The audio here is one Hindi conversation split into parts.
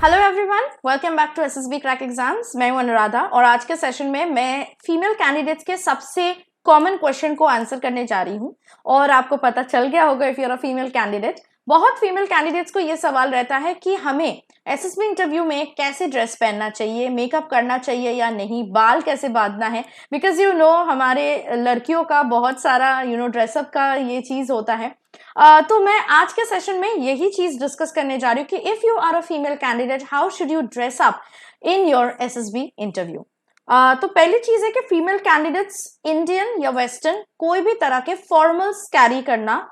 Hello everyone, welcome back to SSB crack exams. मैं हूं अनुराधा और आज के सेशन में मैं फीमेल कैंडिडेट्स के सबसे कॉमन क्वेश्चन को आंसर करने जा रही हूं। और आपको पता चल गया होगा if you are a female candidate, बहुत फीमेल कैंडिडेट्स को ये सवाल रहता है कि हमें एसएसबी इंटरव्यू में कैसे ड्रेस पहनना चाहिए, मेकअप करना चाहिए या नहीं, बाल कैसे बांधना है। बिकॉज हमारे लड़कियों का बहुत सारा ड्रेसअप का ये चीज होता है। तो मैं आज के सेशन में यही चीज डिस्कस करने जा रही हूँ कि if you are a female candidate how should you dress up in your SSB interview. तो पहली चीज है कि फीमेल कैंडिडेट्स इंडियन या वेस्टर्न कोई भी तरह के फॉर्मल्स कैरी करना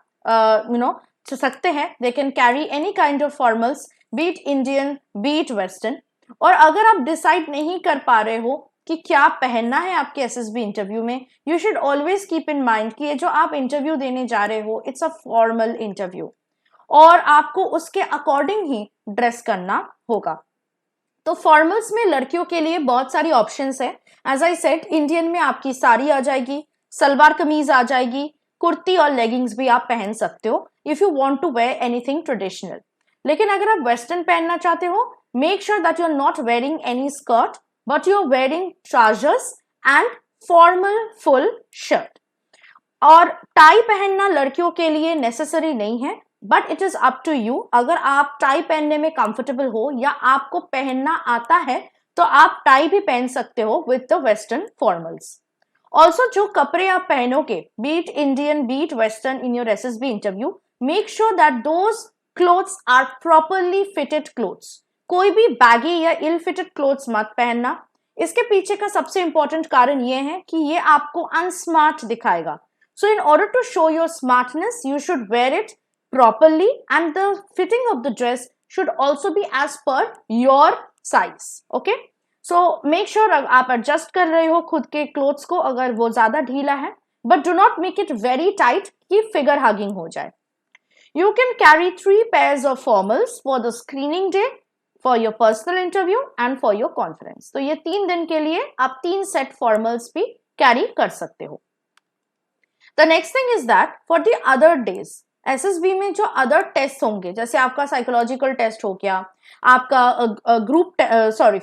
सकते हैं। They can carry any kind of formals, be it Indian be it western. और अगर आप डिसाइड नहीं कर पा रहे हो कि क्या पहनना है आपके एसएसबी इंटरव्यू में, you should always keep in mind कि ये जो आप इंटरव्यू देने जा रहे हो इट्स अ फॉर्मल इंटरव्यू और आपको उसके अकॉर्डिंग ही ड्रेस करना होगा। तो फॉर्मल्स में लड़कियों के लिए बहुत सारी ऑप्शंस है। एज आई सेड, इंडियन में आपकी साड़ी आ जाएगी, सलवार कमीज आ जाएगी, कुर्ती और लेगिंग्स भी आप पहन सकते हो if you want to wear anything traditional. लेकिन अगर आप वेस्टर्न पहनना चाहते हो, make sure that you are not wearing any skirt but you're wearing trousers and formal full shirt। और टाई पहनना लड़कियों के लिए नेसेसरी नहीं है, but it is up to you. अगर आप टाई पहनने में कंफर्टेबल हो या आपको पहनना आता है तो आप टाई भी पहन सकते हो with the western formals. Also जो कपड़े आप पहनोगे, be it Indian be it western in your SSB interview, make sure that those clothes are properly fitted clothes. कोई भी बैगी या इल फिटेड क्लोथ्स मत पहनना। इसके पीछे का सबसे इंपॉर्टेंट कारण यह है कि ये आपको अनस्मार्ट दिखाएगा। So in order to show your smartness you should wear it properly and the fitting of the dress should also be as per your size. Okay, so make sure आप एडजस्ट कर रहे हो खुद के क्लोथ्स को अगर वो ज्यादा ढीला है, but do not make it very tight कि फिगर हगिंग हो जाए। You can carry 3 pairs of formals for the screening day, for your personal interview and for your conference। तो ये 3 दिन के लिए आप 3 सेट फॉर्मल्स भी कैरी कर सकते हो। The next thing is that for the other days, SSB में जो अदर टेस्ट होंगे, जैसे आपका साइकोलॉजिकल टेस्ट हो गया, आपका for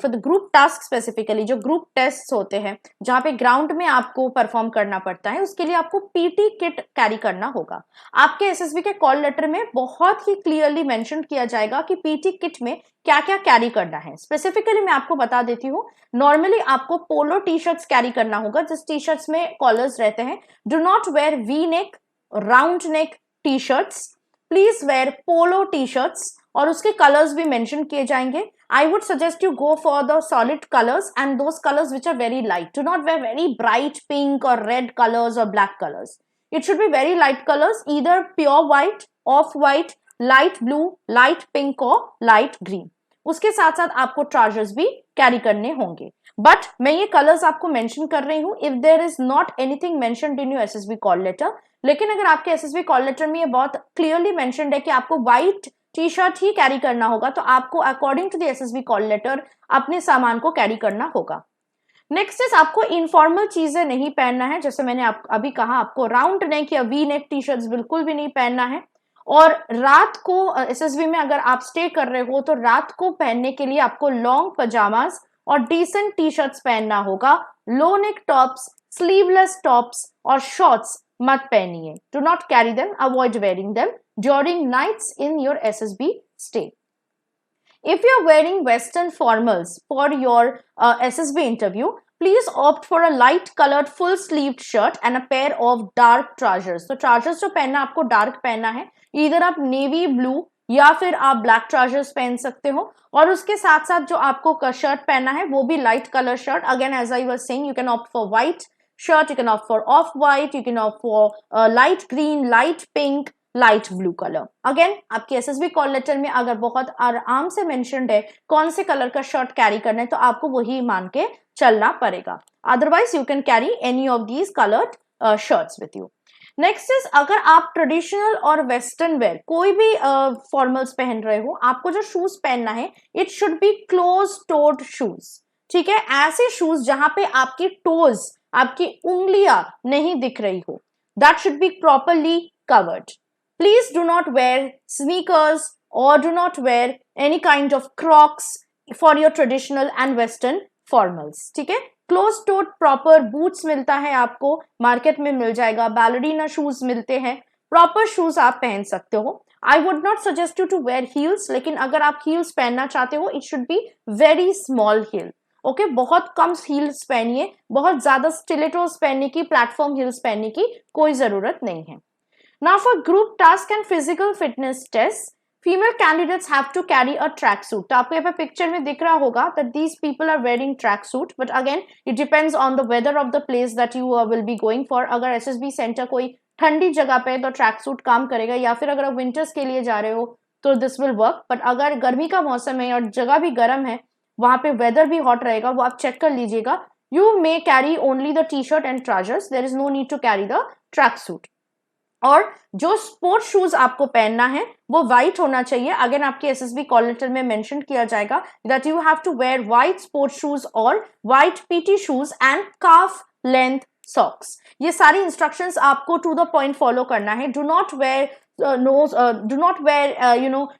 the group task specifically जो ग्रुप टेस्ट होते हैं जहां पे ग्राउंड में आपको परफॉर्म करना पड़ता है, उसके लिए आपको पीटी किट कैरी करना होगा। आपके एसएसबी के कॉल लेटर में बहुत ही क्लियरली मेंशन किया जाएगा कि पीटी किट में क्या क्या कैरी करना है। स्पेसिफिकली मैं आपको बता देती हूँ, नॉर्मली आपको पोलो टी शर्ट्स कैरी करना होगा जिस टी शर्ट्स में कॉलर्स रहते हैं। Do not wear V neck, round neck T shirts, please wear polo T shirts और उसके कलर्स भी मेंशन किए जाएंगे। I would suggest you go for the solid colours and those colours which are very light. Do not wear very bright pink और रेड कलर्स और black colours. It should be very light colours, either pure white, off white, light blue, light pink और लाइट ग्रीन। उसके साथ साथ आपको ट्राउजर्स भी कैरी करने होंगे। बट मैं ये कलर्स आपको मेंशन कर रही हूं if there is not anything mentioned in your SSB call letter. लेकिन अगर आपके एसएसबी कॉल लेटर में ये बहुत क्लियरली मेंशन्ड है कि आपको व्हाइट टी शर्ट ही कैरी करना होगा, तो आपको according to the SSB call letter अपने सामान को कैरी करना होगा। नेक्स्ट इज आपको इनफॉर्मल चीजें नहीं पहनना है। जैसे मैंने अभी कहा, आपको राउंड नेक या वी नेक टी शर्ट्स बिल्कुल भी नहीं पहनना है। और रात को एसएसबी में अगर आप स्टे कर रहे हो तो रात को पहनने के लिए आपको लॉन्ग पजामाज और डिसेंट टी शर्ट्स पहनना होगा। Low neck tops, sleeveless tops और शॉर्ट्स मत पहनिए। Do not carry them, avoid wearing them during nights in your SSB stay. If you're wearing Western formals for your SSB interview, please opt for a light colored full sleeved shirt and a pair of dark trousers। तो trousers जो पहनना आपको dark पहनना है, इधर आप navy blue या फिर आप black trousers पहन सकते हो। और उसके साथ साथ जो आपको शर्ट पहनना है वो भी light color shirt। Again, as I was saying, you can opt for white shirt, you can opt for off white, you can opt for light green, light pink, light blue colour. Again आपकी एसएसबी कॉल लेटर में अगर बहुत आराम से मेंशन्ड है कौन से कलर का शर्ट कैरी करना है तो आपको वही मान के चलना पड़ेगा। Otherwise you can carry any of these coloured shirts with you. Next is, अगर आप ट्रेडिशनल और वेस्टर्न वेयर कोई भी फॉर्मल्स पहन रहे हो, आपको जो शूज पहनना है it should be close toed shoes. ठीक है, ऐसे शूज जहां पे आपकी टोज, आपकी उंगलियां नहीं दिख रही हो, that should be properly covered. Please do not wear sneakers, or do not wear any kind of Crocs for your traditional and western formals. ठीक है, क्लोज टोड प्रॉपर बूट्स मिलता है आपको, मार्केट में मिल जाएगा, बैलरीना शूज मिलते हैं, प्रॉपर शूज आप पहन सकते हो. I would not suggest you to wear heels, लेकिन अगर आप हील्स पहनना चाहते हो it should be very small heel. Okay, बहुत कम हील्स पहनिए, बहुत ज्यादा स्टिलेटोस पहनने की, प्लेटफॉर्म हील्स पहनने की कोई जरूरत नहीं है. Now for group task and physical fitness test, female candidates have to carry a track suit. तो आपको यहाँ पे पिक्चर में दिख रहा होगा that these people are wearing track suit, but again it depends on the weather of the place that you will be going for. अगर एसएसबी सेंटर कोई ठंडी जगह पे तो ट्रैक सूट काम करेगा, या फिर अगर आप विंटर्स के लिए जा रहे हो तो दिस विल वर्क. बट अगर गर्मी का मौसम है और जगह भी गर्म है, वहां पे वेदर भी हॉट रहेगा, वो आप चेक कर लीजिएगा. You may carry only the T shirt and trousers, there is no need to carry the track suit. और जो स्पोर्ट शूज आपको पहनना है वो व्हाइट होना चाहिए. अगेन आपके एसएसबी कॉल लेटर में मेंशन किया जाएगा that you have to wear white sport shoes और white PT shoes and calf length socks. ये सारी इंस्ट्रक्शंस आपको टू द पॉइंट फॉलो करना है. Do not wear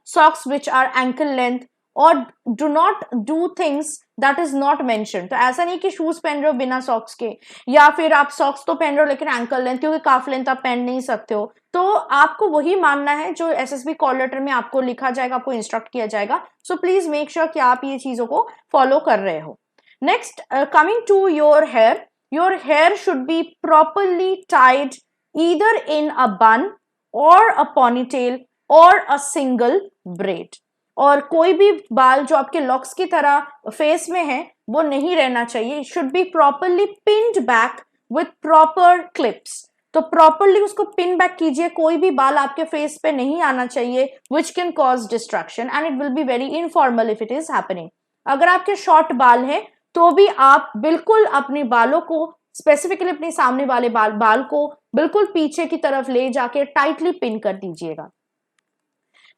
socks which are ankle length, और do not do things that is not mention. तो ऐसा नहीं कि शूज पहन रहे हो बिना सॉक्स के, या फिर आप सॉक्स तो पहन रहे हो लेकिन एंकल लेंथ, क्योंकि काफ लेंथ आप पहन नहीं सकते हो. तो आपको वही मानना है जो एसएसबी कॉल लेटर में आपको लिखा जाएगा, आपको इंस्ट्रक्ट किया जाएगा. सो प्लीज मेक श्योर कि आप ये चीजों को फॉलो कर रहे हो. Next, coming to your hair should be properly tied either in a bun or a ponytail और अ सिंगल ब्रेड. और कोई भी बाल जो आपके लॉक्स की तरह फेस में है वो नहीं रहना चाहिए. It should be properly pinned back with proper clips. तो प्रॉपरली उसको पिन बैक कीजिए, कोई भी बाल आपके फेस पे नहीं आना चाहिए which can cause distraction and it will be very informal if it is happening. अगर आपके शॉर्ट बाल हैं तो भी आप बिल्कुल अपने बालों को, स्पेसिफिकली अपने सामने वाले बाल को बिल्कुल पीछे की तरफ ले जाके टाइटली पिन कर दीजिएगा.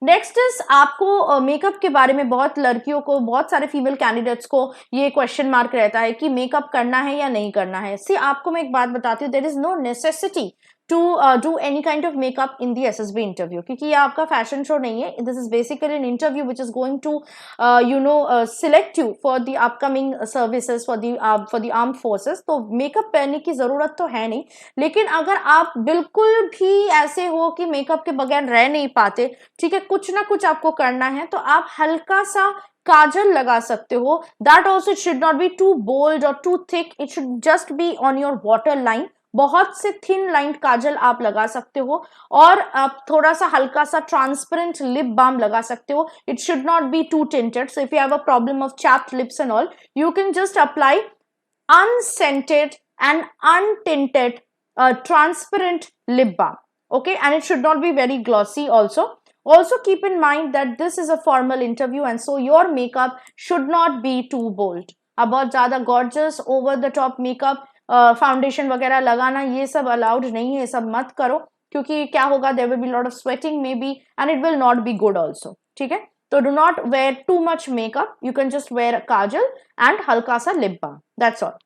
नेक्स्ट इज, आपको मेकअप के बारे में बहुत लड़कियों को, बहुत सारे फीमेल कैंडिडेट्स को ये क्वेश्चन मार्क रहता है कि मेकअप करना है या नहीं करना है. सी, आपको मैं एक बात बताती हूँ, there is no necessity to do any kind of makeup in the SSB interview, क्योंकि ये आपका फैशन शो नहीं है. This is basically an interview which is going to select you for the upcoming services for the armed forces. तो मेकअप पहनने की जरूरत तो है नहीं, लेकिन अगर आप बिल्कुल भी ऐसे हो कि मेकअप के बगैर रह नहीं पाते, ठीक है, कुछ ना कुछ आपको करना है, तो आप हल्का सा काजल लगा सकते हो. That also it should not be too bold or too thick, it should just be on your water line. बहुत से थिन लाइन काजल आप लगा सकते हो, और आप थोड़ा सा हल्का सा ट्रांसपेरेंट लिप बाम लगा सकते हो. It should not be too tinted. So if you have a problem of chapped lips and all, you can just apply unscented and untinted transparent lip balm. Okay, and it should not be very glossy also. Also keep in mind that this is a formal interview and so your makeup should not be too bold. अब बहुत ज्यादा gorgeous over the top makeup, foundation वगैरह लगाना, ये सब अलाउड नहीं है. ये सब मत करो, क्योंकि क्या होगा, there will be lot of sweating may be and it will not be good also. ठीक है, तो do not wear too much makeup. You can just wear kajal and हल्का सा lip balm, that's all.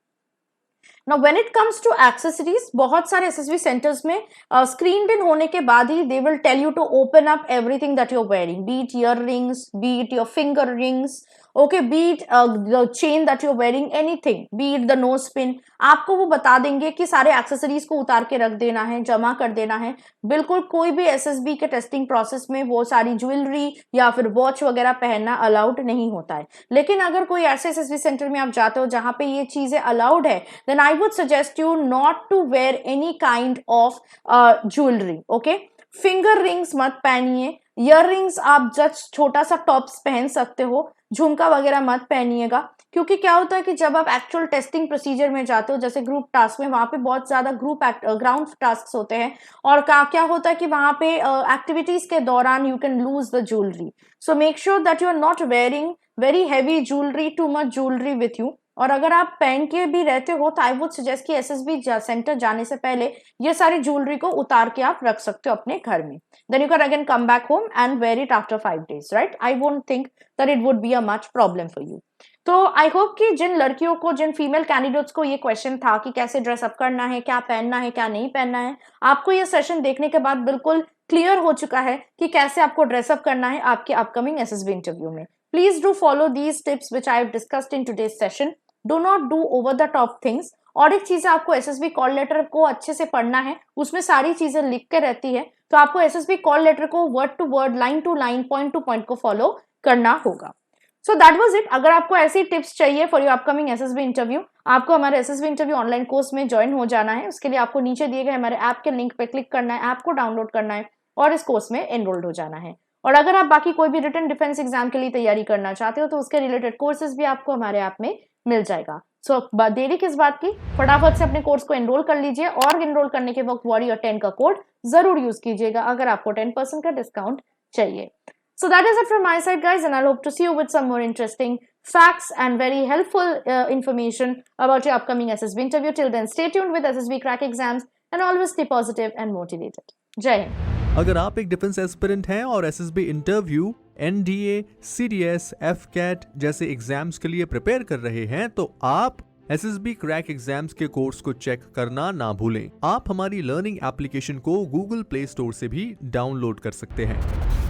Now when it comes to accessories, बहुत सारे एसएसबी सेंटर्स में स्क्रीन्ड इन होने के बाद ही they will tell you to open up everything that you're wearing, be it earrings, be it your finger rings, okay, be it the chain that you're wearing, anything, be it the nose pin. आपको वो बता देंगे कि सारे एक्सेसरीज को उतार के रख देना है, जमा कर देना है. बिल्कुल कोई भी एसएसबी के टेस्टिंग प्रोसेस में वो सारी ज्वेलरी या फिर वॉच वगैरह पहनना अलाउड नहीं होता है. लेकिन अगर कोई ऐसे एसएसबी सेंटर में आप जाते हो जहां पे ये चीजें अलाउड है, then I would suggest you not to wear any kind of jewelry. Okay, finger rings मत पहनिए, ईयर रिंग्स आप जस्ट छोटा सा टॉप्स पहन सकते हो, झुमका वगैरह मत पहनिएगा. क्योंकि क्या होता है कि जब आप एक्चुअल टेस्टिंग प्रोसीजर में जाते हो, जैसे ग्रुप टास्क में, वहां पे बहुत ज्यादा ग्राउंड टास्क होते हैं, और क्या होता है कि वहां पे एक्टिविटीज के दौरान you can lose the jewellery. So make sure that you are not wearing very heavy jewellery, too much jewellery with you. और अगर आप पहन के भी रहते हो तो आई वुड सजेस्ट कि एसएसबी सेंटर जाने से पहले ये सारी ज्वेलरी को उतार के आप रख सकते हो अपने घर में. Then you can again come back home and wear it after 5 days, right? I won't think that it would be a much problem for you. तो आई होप कि जिन लड़कियों को, जिन फीमेल कैंडिडेट्स को ये क्वेश्चन था कि कैसे ड्रेसअप करना है, क्या पहनना है, क्या नहीं पहनना है, आपको ये सेशन देखने के बाद बिल्कुल क्लियर हो चुका है कि कैसे आपको ड्रेसअप करना है आपके अपकमिंग एसएसबी इंटरव्यू में। Please do follow these tips which I have discussed in today's session. Do not do over the top things. और एक चीज है, आपको एसएसबी कॉल लेटर को अच्छे से पढ़ना है, उसमें सारी चीजें लिख के रहती है, तो आपको एसएसबी कॉल लेटर को word to word, line to line, point to point को फॉलो करना होगा। So that was it. अगर आपको ऐसी टिप्स चाहिए for your upcoming SSB interview, आपको हमारे एसएसबी इंटरव्यू ऑनलाइन कोर्स में ज्वाइन हो जाना है। उसके लिए आपको नीचे दिए गए हमारे ऐप के लिंक पे क्लिक करना है, ऐप को डाउनलोड करना है और इस कोर्स में एनरोल्ड हो जाना है। और अगर आप बाकी कोई भी रिटन डिफेंस एग्जाम के लिए तैयारी करना चाहते हो तो उसके रिलेटेड कोर्सेज भी आपको हमारे ऐप में मिल जाएगा। सो देरी किस बात की, फटाफट से अपने कोर्स को एनरोल कर लीजिए और एनरोल करने के वक्त वॉरियर 10 का कोड जरूर यूज कीजिएगा अगर आपको 10% का डिस्काउंट चाहिए। So that is it from my side, guys, and I'll hope to see you with some more interesting facts and very helpful information about your upcoming SSB interview. Till then, stay tuned with SSB Crack Exams and always stay positive and motivated. Jai Hind. अगर आप एक डिफेंस एस्पिरेंट हैं और SSB interview, NDA, CDS, AFCAT जैसे एग्जाम्स के लिए प्रिपेयर कर रहे हैं तो आप एसएसबी क्रैक एग्जाम्स के कोर्स को चेक करना ना भूलें। आप हमारी लर्निंग एप्लीकेशन को गूगल प्ले स्टोर से भी डाउनलोड कर सकते हैं।